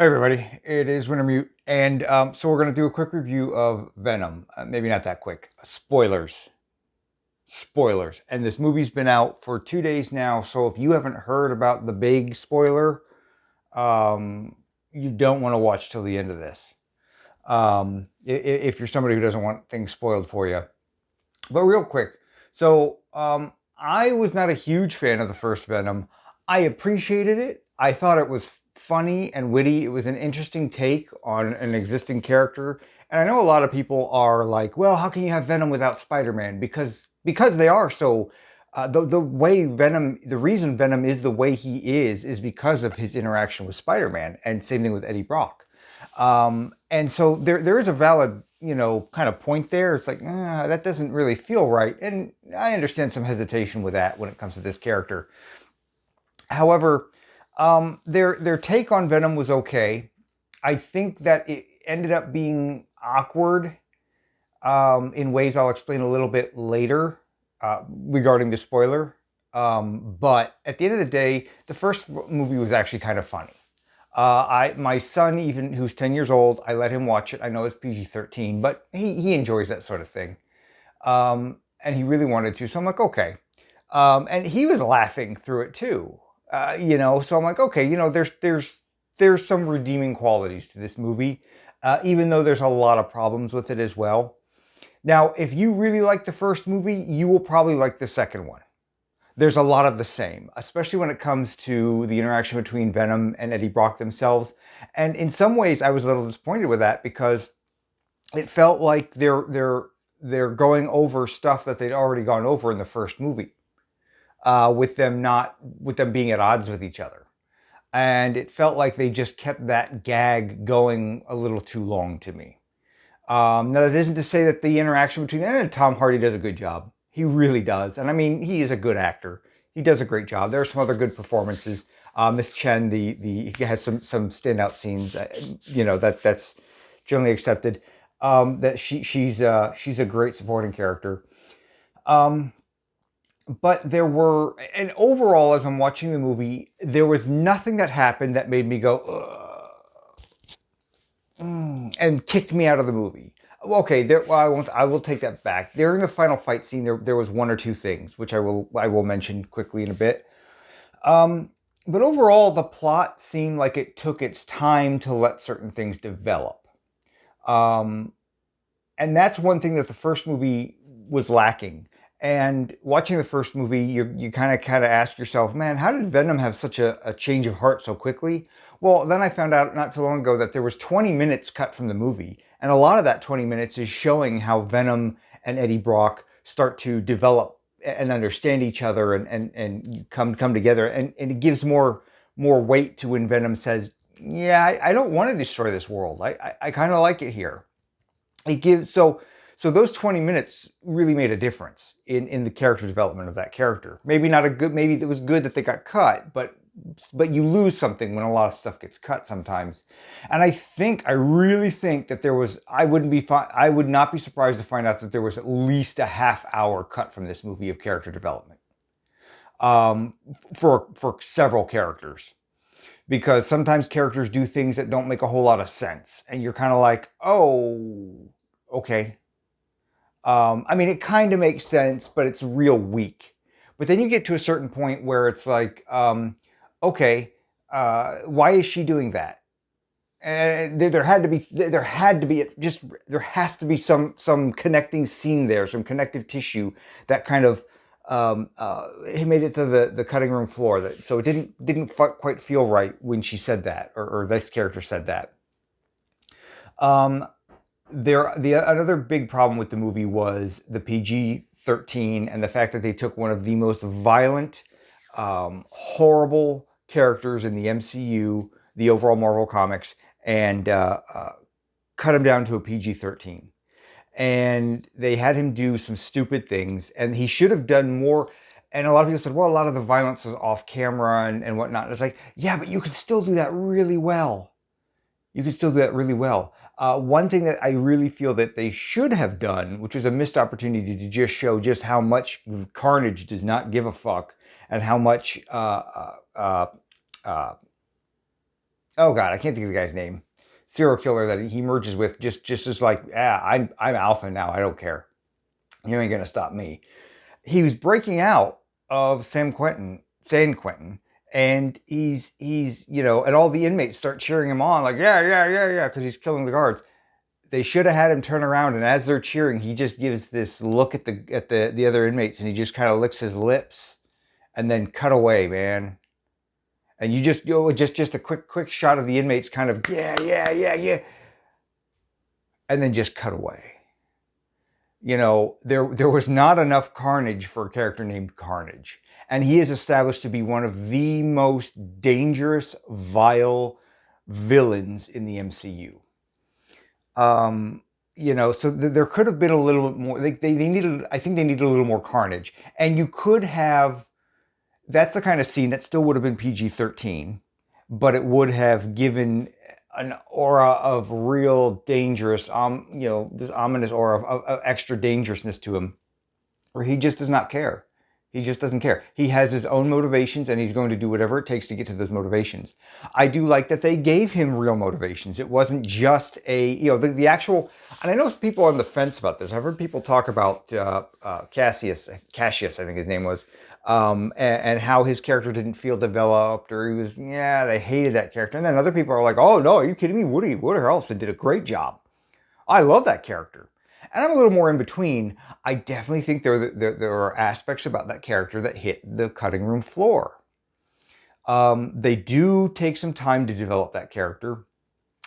Hey everybody, it is Wintermute, and so we're going to do a quick review of Venom. Maybe not that quick. Spoilers. And this movie's been out for 2 days now, so if you haven't heard about the big spoiler, um, you don't want to watch till the end of this. If you're somebody who doesn't want things spoiled for you. But real quick, so I was not a huge fan of the first Venom. I appreciated it. I thought it was funny and witty. It was an interesting take on an existing character. And I know a lot of people are like, "Well, how can you have Venom without Spider-Man?" Because they are so. The way Venom, the reason Venom is the way he is because of his interaction with Spider-Man, and same thing with Eddie Brock. And so there is a valid, kind of point there. It's like, that doesn't really feel right. And I understand some hesitation with that when it comes to this character. However, their take on Venom was okay. I think that it ended up being awkward in ways I'll explain a little bit later regarding the spoiler. But at the end of the day, the first movie was actually kind of funny. My son, even who's 10 years old, I let him watch it. I know it's PG-13, but he enjoys that sort of thing. And he really wanted to. So I'm like, okay. And he was laughing through it too. So I'm like, okay, there's some redeeming qualities to this movie, even though there's a lot of problems with it as well. Now, if you really like the first movie, you will probably like the second one. There's a lot of the same, especially when it comes to the interaction between Venom and Eddie Brock themselves. And in some ways, I was a little disappointed with that because it felt like they're going over stuff that they'd already gone over in the first movie, with them being at odds with each other. And it felt like they just kept that gag going a little too long to me. Now, that isn't to say that the interaction between them and Tom Hardy does a good job. He really does. And I mean, he is a good actor. He does a great job. There are some other good performances. Miss Chen, he has some standout scenes. That's generally accepted. That she's a great supporting character. Um, but and overall, as I'm watching the movie, there was nothing that happened that made me go, ugh, and kicked me out of the movie. Okay, well, I won't. I will take that back. During the final fight scene, there was one or two things which I will mention quickly in a bit. Um, but overall, the plot seemed like it took its time to let certain things develop. Um, and that's one thing that the first movie was lacking. And watching the first movie, you kind of ask yourself, man, how did Venom have such a change of heart so quickly? Well, then I found out not so long ago that there was 20 minutes cut from the movie, and a lot of that 20 minutes is showing how Venom and Eddie Brock start to develop and understand each other and come together, and it gives more weight to when Venom says, "Yeah, I don't want to destroy this world. I kind of like it here." It gives so those 20 minutes really made a difference in the character development of that character. Maybe it was good that they got cut, but you lose something when a lot of stuff gets cut sometimes. And I really think that I would not be surprised to find out that there was at least a half hour cut from this movie of character development, for several characters. Because sometimes characters do things that don't make a whole lot of sense. And you're kind of like, oh, okay. I mean, it kind of makes sense, but it's real weak. But then you get to a certain point where it's like, okay, why is she doing that? And there has to be some connecting scene there, some connective tissue that kind of he made it to the cutting room floor. So it didn't quite feel right when she said that, or this character said that. Um, Another big problem with the movie was the PG-13 and the fact that they took one of the most violent, horrible characters in the MCU, the overall Marvel comics, and cut him down to a PG-13. And they had him do some stupid things, and he should have done more. And a lot of people said, well, a lot of the violence was off camera and whatnot. And it's like, yeah, but you could still do that really well. You can still do that really well. One thing that I really feel that they should have done, which was a missed opportunity to just show just how much Carnage does not give a fuck, and how much oh God, I can't think of the guy's name. Serial killer that he merges with, just as like, yeah, I'm alpha now. I don't care. You ain't gonna stop me. He was breaking out of San Quentin, and he's and all the inmates start cheering him on, like yeah, yeah, yeah, yeah, because he's killing the guards. They should have had him turn around, and as they're cheering, he just gives this look at the other inmates, and he just kind of licks his lips, and then cut away, man. And you just just a quick shot of the inmates, kind of yeah, yeah, yeah, yeah, and then just cut away. There was not enough carnage for a character named Carnage. And he is established to be one of the most dangerous, vile villains in the MCU. So there could have been a little bit more. They needed, I think they needed a little more carnage. And you could have, that's the kind of scene that still would have been PG-13, but it would have given an aura of real dangerous, this ominous aura of extra dangerousness to him, where he just does not care. He just doesn't care. He has his own motivations, and he's going to do whatever it takes to get to those motivations. I do like that they gave him real motivations. It wasn't just the actual, and I know people on the fence about this. I've heard people talk about Cassius, I think his name was, and how his character didn't feel developed, or they hated that character. And then other people are like, oh no, are you kidding me? Woody Harrelson did a great job. I love that character. And I'm a little more in between. I definitely think there are aspects about that character that hit the cutting room floor. They do take some time to develop that character.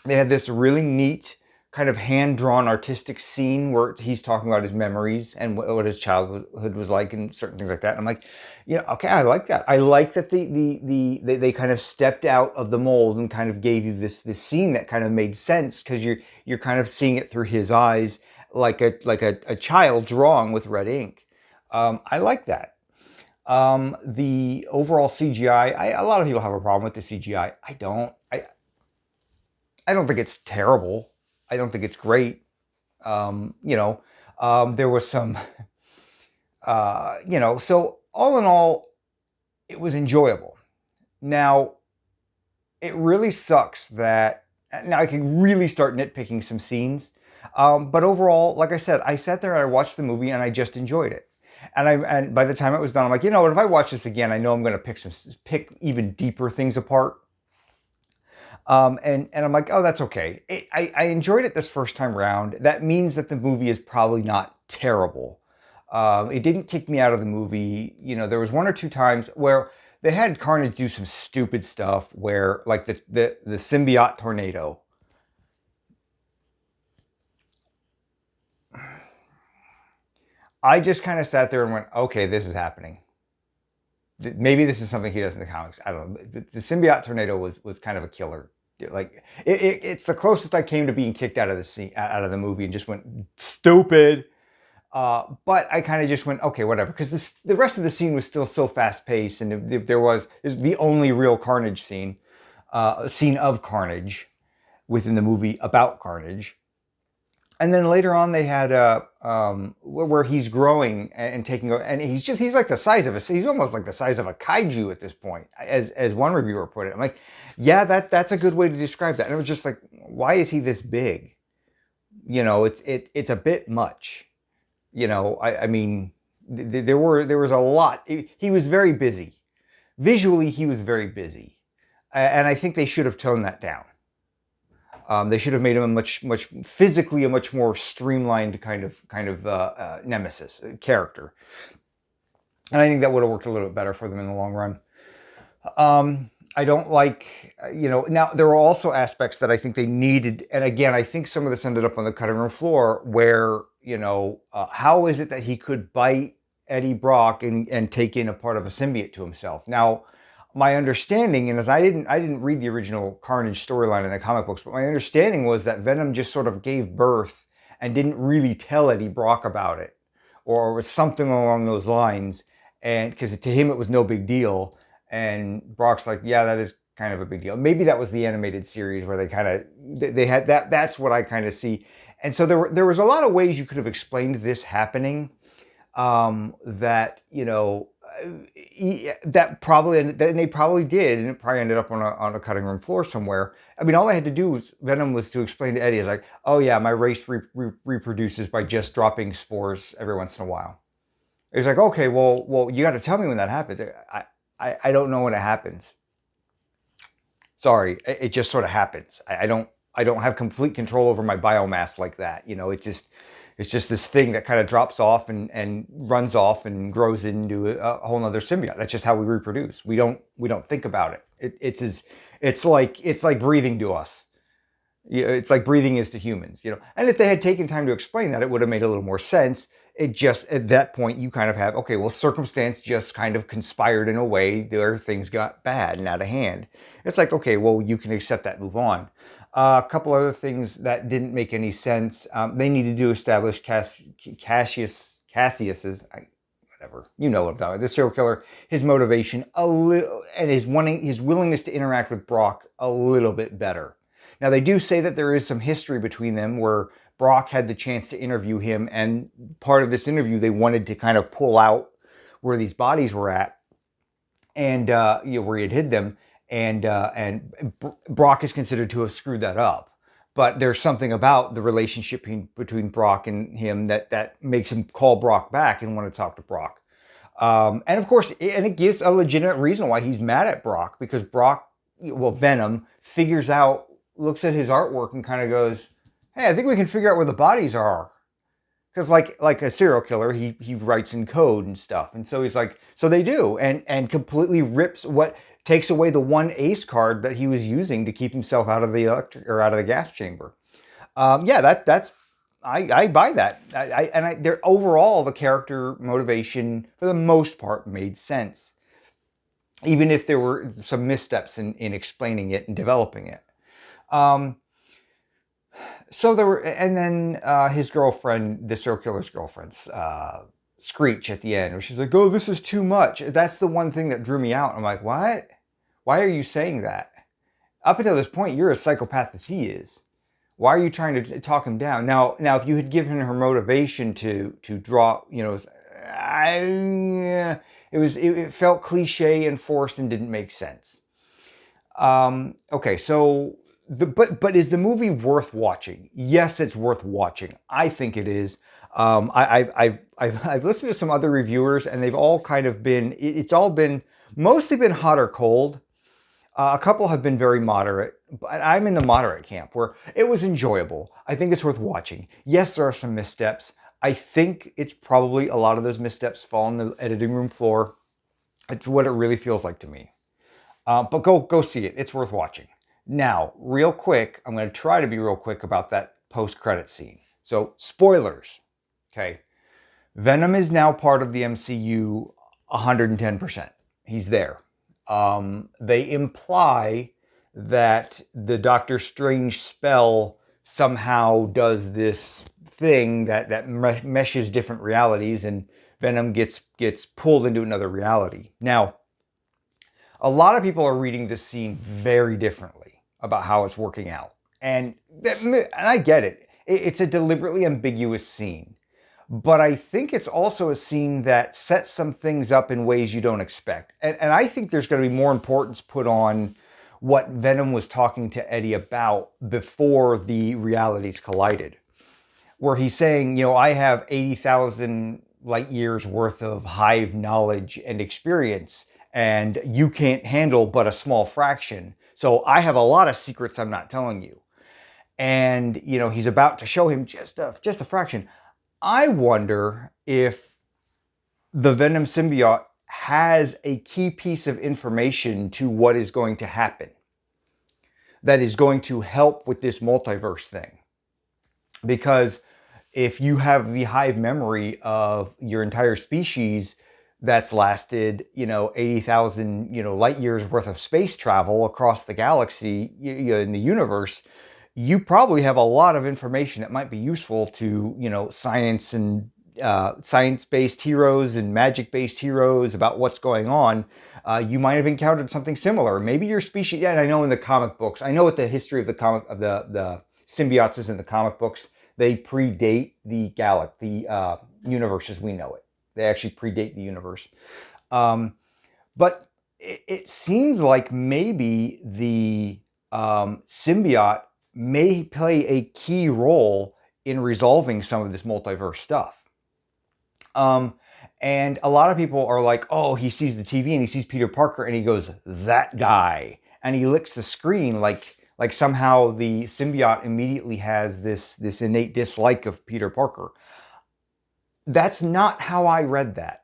They have this really neat kind of hand-drawn artistic scene where he's talking about his memories and what his childhood was like and certain things like that. And I'm like, okay, I like that. I like that they kind of stepped out of the mold and kind of gave you this scene that kind of made sense, because you're kind of seeing it through his eyes, like a child drawing with red ink. I like that. The overall CGI, a lot of people have a problem with the CGI. I don't. I don't think it's terrible. I don't think it's great. There was some, so all in all, it was enjoyable. Now, it really sucks that now I can really start nitpicking some scenes. But overall, like I said, I sat there and I watched the movie and I just enjoyed it. And by the time it was done, I'm like, what? If I watch this again, I know I'm going to pick even deeper things apart. And I'm like, oh, that's okay. I enjoyed it this first time around. That means that the movie is probably not terrible. It didn't kick me out of the movie. There was one or two times where they had Carnage do some stupid stuff, where like the symbiote tornado. I just kind of sat there and went, okay, this is happening. Maybe this is something he does in the comics. I don't know. The symbiote tornado was kind of a killer. Like it's the closest I came to being kicked out of the movie, and just went stupid. But I kind of just went, okay, whatever, because the rest of the scene was still so fast paced, and there was the only real Carnage scene of Carnage within the movie about Carnage. And then later on, they had where he's growing and taking over, and he's like the size of he's almost like the size of a kaiju at this point, as one reviewer put it. I'm like, yeah, that's a good way to describe that. And it was just like, why is he this big? It's a bit much. I mean, there was a lot. He was very busy. Visually, he was very busy, and I think they should have toned that down. They should have made him a much physically a much more streamlined kind of nemesis character, and I think that would have worked a little bit better for them in the long run. I don't like, now there were also aspects that I think they needed, and again, I think some of this ended up on the cutting room floor, where how is it that he could bite Eddie Brock and take in a part of a symbiote to himself? Now, my understanding, and as I didn't read the original Carnage storyline in the comic books, but my understanding was that Venom just sort of gave birth and didn't really tell Eddie Brock about it, or was something along those lines, and because to him it was no big deal, and Brock's like, yeah, that is kind of a big deal. Maybe that was the animated series where they had that. That's what I kind of see, and so there was a lot of ways you could have explained this happening. That that probably, and they probably did, and it probably ended up on a cutting room floor somewhere. I mean, all I had to do was Venom was to explain to Eddie, is like, oh yeah, my race reproduces by just dropping spores every once in a while. It's like, okay, well, you got to tell me when that happens. I don't know when it happens. Sorry, it just sort of happens. I don't have complete control over my biomass like that. You know, it's just this thing that kind of drops off and runs off and grows into a whole nother symbiote. That's just how we reproduce. We don't think about it. It's like breathing to us. You know, it's like breathing is to humans, you know. And if they had taken time to explain that, it would have made a little more sense. It just, at that point, you kind of have, okay, well, circumstance just kind of conspired in a way where things got bad and out of hand. It's like, okay, well, you can accept that, move on. A couple other things that didn't make any sense. They needed to establish Cassius's, whatever, you know what I'm talking about, the serial killer, his motivation a little, and his willingness to interact with Brock a little bit better. Now, they do say that there is some history between them where Brock had the chance to interview him, and part of this interview, they wanted to kind of pull out where these bodies were at, and where he had hid them, and Brock is considered to have screwed that up. But there's something about the relationship between Brock and him that makes him call Brock back and want to talk to Brock. And of course, it gives a legitimate reason why he's mad at Brock, because Brock, well, Venom figures out, looks at his artwork and kind of goes, hey, I think we can figure out where the bodies are. Because like a serial killer, he writes in code and stuff. And so he's like, so they do. And completely takes away the one ace card that he was using to keep himself out of the out of the gas chamber. I buy that. Overall, the character motivation, for the most part, made sense. Even if there were some missteps in explaining it and developing it. So there were, and then his girlfriend, the serial killer's girlfriend's screech at the end, where she's like, "Oh, this is too much." That's the one thing that drew me out. I'm like, "What? Why are you saying that? Up until this point, you're as psychopath as he is. Why are you trying to talk him down?" Now, if you had given her motivation to draw, you know, it felt cliche and forced and didn't make sense. Okay, so. But is the movie worth watching? Yes, it's worth watching. I think it is. I've listened to some other reviewers, and they've all kind of been. It's all been mostly been hot or cold. A couple have been very moderate, but I'm in the moderate camp where it was enjoyable. I think it's worth watching. Yes, there are some missteps. I think it's probably a lot of those missteps fall on the editing room floor. It's what it really feels like to me. But go see it. It's worth watching. Now, real quick, I'm going to try to be real quick about that post-credit scene. So, spoilers. Okay. Venom is now part of the MCU 110%. He's there. They imply that the Doctor Strange spell somehow does this thing that meshes different realities, and Venom gets pulled into another reality. Now, a lot of people are reading this scene very differently about how it's working out. And I get it. It's a deliberately ambiguous scene. But I think it's also a scene that sets some things up in ways you don't expect. And I think there's going to be more importance put on what Venom was talking to Eddie about before the realities collided. Where he's saying, you know, I have 80,000 light years worth of hive knowledge and experience, and you can't handle but a small fraction. So I have a lot of secrets I'm not telling you. And, you know, he's about to show him just a fraction. I wonder if the Venom symbiote has a key piece of information to what is going to happen that is going to help with this multiverse thing. Because if you have the hive memory of your entire species that's lasted, 80,000, light years worth of space travel across the galaxy, in the universe, you probably have a lot of information that might be useful to, science and science-based heroes and magic-based heroes about what's going on. You might have encountered something similar. Maybe your species, and I know in the comic books, I know what the history of the symbiotes is in the comic books. They predate the universe as we know it. They actually predate the universe. But it seems like maybe the symbiote may play a key role in resolving some of this multiverse stuff. Um, and a lot of people are like, oh, he sees the TV and he sees Peter Parker and he goes, that guy. And he licks the screen like somehow the symbiote immediately has this innate dislike of Peter Parker. That's not how I read that.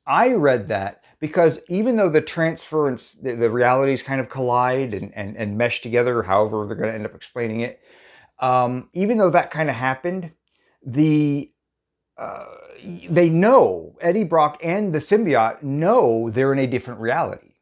I read that because even though the transference, the realities kind of collide and mesh together, however they're going to end up explaining it, even though that kind of happened, the uh, they know, Eddie Brock and the symbiote know they're in a different reality.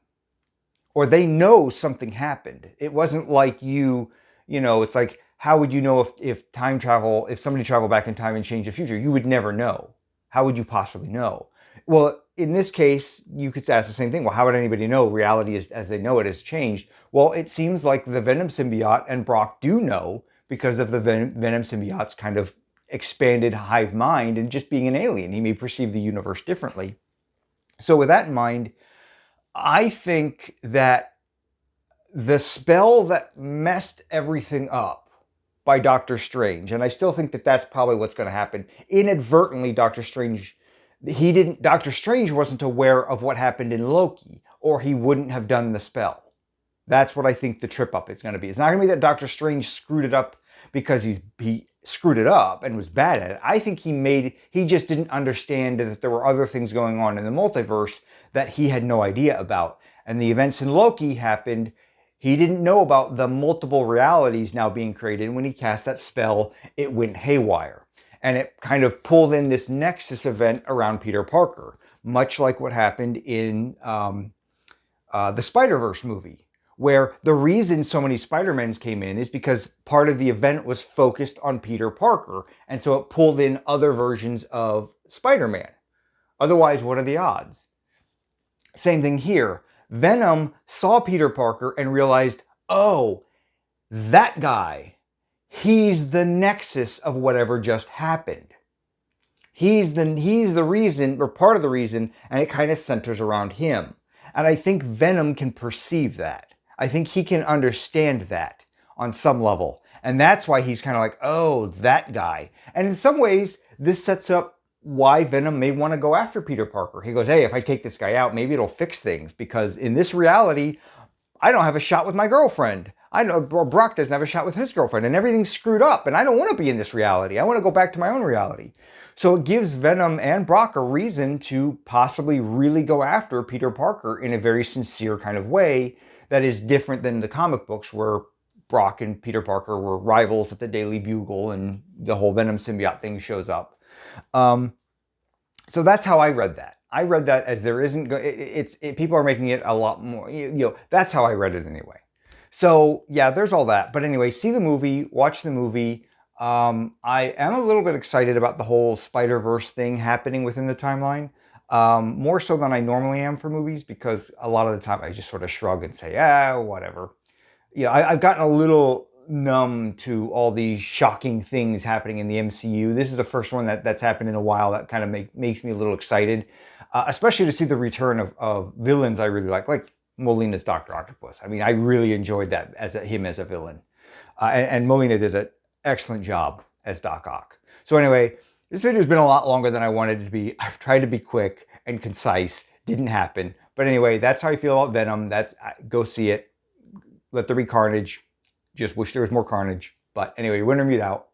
Or they know something happened. It wasn't like it's like, how would you know if time travel, if somebody traveled back in time and changed the future? You would never know. How would you possibly know? Well, in this case, you could ask the same thing. Well, how would anybody know reality as they know it has changed? Well, it seems like the Venom symbiote and Brock do know because of the Venom symbiote's kind of expanded hive mind and just being an alien. He may perceive the universe differently. So with that in mind, I think that the spell that messed everything up by Doctor Strange, and I still think that that's probably what's going to happen. Inadvertently, Doctor Strange wasn't aware of what happened in Loki, or he wouldn't have done the spell. That's what I think the trip up is going to be. It's not going to be that Doctor Strange screwed it up because he screwed it up and was bad at it. I think he just didn't understand that there were other things going on in the multiverse that he had no idea about. And the events in Loki happened. He didn't know about the multiple realities now being created. When he cast that spell, it went haywire. And it kind of pulled in this Nexus event around Peter Parker, much like what happened in the Spider-Verse movie, where the reason so many Spider-Mans came in is because part of the event was focused on Peter Parker, and so it pulled in other versions of Spider-Man. Otherwise, what are the odds? Same thing here. Venom saw Peter Parker and realized, oh, that guy, he's the nexus of whatever just happened. He's the reason, or part of the reason, and it kind of centers around him. And I think Venom can perceive that. I think he can understand that on some level. And that's why he's kind of like, oh, that guy. And in some ways, this sets up why Venom may want to go after Peter Parker. He goes, hey, if I take this guy out, maybe it'll fix things. Because in this reality, I don't have a shot with my girlfriend. I know Brock doesn't have a shot with his girlfriend. And everything's screwed up. And I don't want to be in this reality. I want to go back to my own reality. So it gives Venom and Brock a reason to possibly really go after Peter Parker in a very sincere kind of way that is different than the comic books where Brock and Peter Parker were rivals at the Daily Bugle and the whole Venom symbiote thing shows up. So that's how I read that. I read that as there isn't, people are making it a lot more, that's how I read it anyway. So yeah, there's all that. But anyway, see the movie, watch the movie. I am a little bit excited about the whole Spider-Verse thing happening within the timeline. More so than I normally am for movies, because a lot of the time I just sort of shrug and say, whatever. I've gotten a little numb to all these shocking things happening in the MCU. This is the first one that's happened in a while that kind of makes me a little excited, especially to see the return of villains I really like Molina's Dr. Octopus. I mean, I really enjoyed that him as a villain. And Molina did an excellent job as Doc Ock. So anyway, this video has been a lot longer than I wanted it to be. I've tried to be quick and concise. Didn't happen. But anyway, that's how I feel about Venom. Go see it. Let there be carnage. Just wish there was more carnage. But anyway, Winter Meat out.